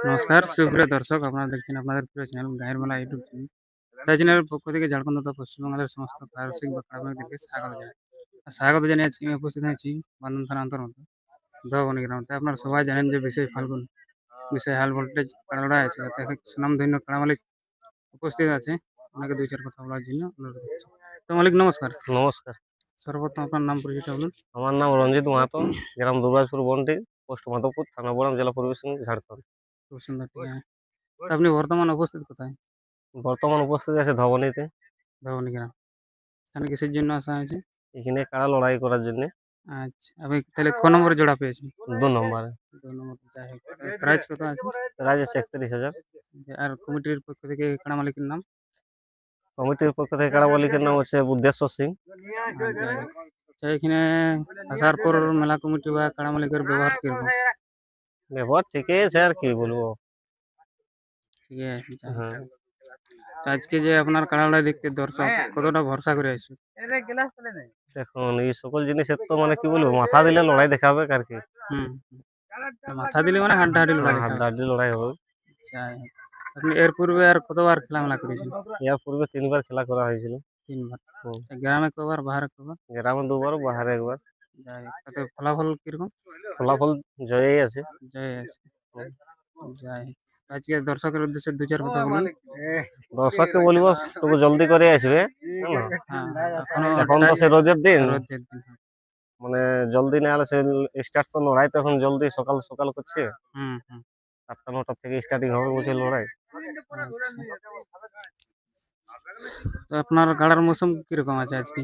নমস্কার সুপ্রিয় দর্শক, আপনারা দেখছেন আপনাদের প্রিয় চ্যানেল গায়ের মেলা ইউটিউব চ্যানেল। তাই চ্যানেলের পক্ষ থেকে ঝাড়খণ্ড তথা পশ্চিমবঙ্গের সমস্ত কারসিক বা কারামীদেরকে স্বাগত জানাই। স্বাগত জানিয়ে আজকে আমি উপস্থিত হয়েছি বান্ধন থানা অন্তর্গত ধবনী গ্রাম। তাই আপনারা সবাই জানেন যে বিশেষ ফাল্গুন বিষয় হাল ভোল্টেজ কাড়া আছে, তাতে এক সুনামধন্য কাড়া মালিক উপস্থিত আছে। আপনাকে দুই চার কথা বলার জন্য অনুরোধ করছি। তো মালিক নমস্কার। নমস্কার। সর্বপ্রথম আপনার নাম পরিচয়টা বলুন। আমার নাম রঞ্জিত মাহাতো, গ্রাম দুর্গাপুর বন্টি, পোস্ট মাধবপুর, থানা বড়াম, জেলা পূর্ব সিংভূম, ঝাড়খণ্ড। খুব সুন্দর, ঠিক আছে। তো আপনি বর্তমান উপস্থিত কোথায়? বর্তমান উপস্থিত আছে ধবনীতে। ধবনী গ্রাম। এখানে কিসের জন্য আসা হয়েছে? এখানে কাড়া লড়াই করার জন্য। আচ্ছা, আপনি তাহলে ক নম্বরে জোড়া পেয়েছেন? 2 নম্বরে। 2 নম্বর, যাই হোক। প্রাইস কত আছে? প্রাইজ আছে 31,000। আর কমিটির পক্ষ থেকে কাড়া মালিকের নাম? কমিটির পক্ষ থেকে কাড়া মালিকের নাম হচ্ছে বুদ্ধেশ্বর সিং। যাই হোক। আচ্ছা, এখানে আসার পর মেলা কমিটি বা কাড়া মালিকের ব্যবহার কিরকম? ব্যবহার ঠিকই আছে, আর কি বলবো। ঠিক আছে, যাই হোক। হ্যাঁ, তো আজকে যে আপনার কাড়া লড়াই দেখতে দর্শক কতটা ভরসা করে আসবে? দেখুন এই সকল জিনিসের তো মানে কি বলবো, মাথা দিলে লড়াই দেখাবে আর কি। হুম। মাথা দিলে মানে হাড্ডাহাড্ডি লড়াই হ্যাঁ, দেখাবে। হাড্ডাহাড্ডি লড়াই হবে। যাই হোক। আপনি এর পূর্বে আর কতবার খেলামেলা করেছেন? এর পূর্বে 3 বার খেলা করা হয়েছিল। 3 বার। হুম। আচ্ছা, গ্রামে কবার, বাহারে কবার? গ্রামে 2 বার, বাহারে 1 বার। যাই হোক। তাতে ফলাফল কিরকম? ফলাফল জয়ই আছে। জয় আছে। যাই হোক। আজকে দর্শকের উদ্দেশ্যে দু চার কথা বলুন। দর্শককে বলবো একটু জলদি করে আসবে। হ্যাঁ, এখনো এখন তো সে রোদের দিন, রোদের দিন। মানে জলদি না এলে সে স্টার্ট তো লড়াই তো এখন জলদি সকাল সকাল করছে। হুম, হুম। 8টা 9টা থেকে স্টার্টিং হবে বলছে লড়াই। আচ্ছা। তো আপনার কাড়ার মৌসুম কিরকম আছে আজকে?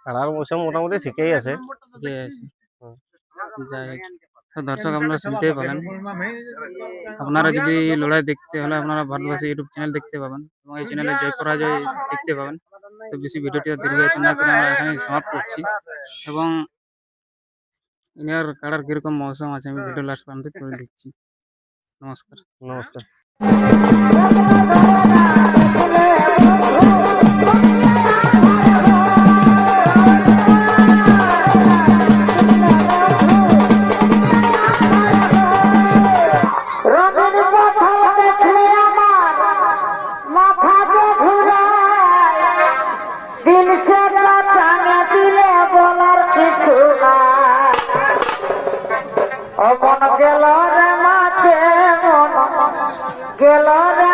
খেলার মৌসুম মোটামুটি ঠিকই আছে। ঠিকই আছে। হুম। যাই হোক। তো দর্শক, আপনারা শুনতেই পেলেন। আপনারা যদি লড়াই দেখতে হলে আপনারা ভারতবাসী ইউটিউব চ্যানেল দেখতে পাবেন এবং এই চ্যানেলে জয় পরাজয় দেখতে পাবেন। তো বেশি ভিডিওটি দীর্ঘায়িত না করে আমরা এখানেই সমাপ্ত করছি এবং ইনার কাড়ার কিরকম মৌসুম আছে আমি ভিডিও লাস্ট পর্যন্ত করে দিচ্ছি। নমস্কার। নমস্কার। মন গেল রে মাঝে, মন গেল রে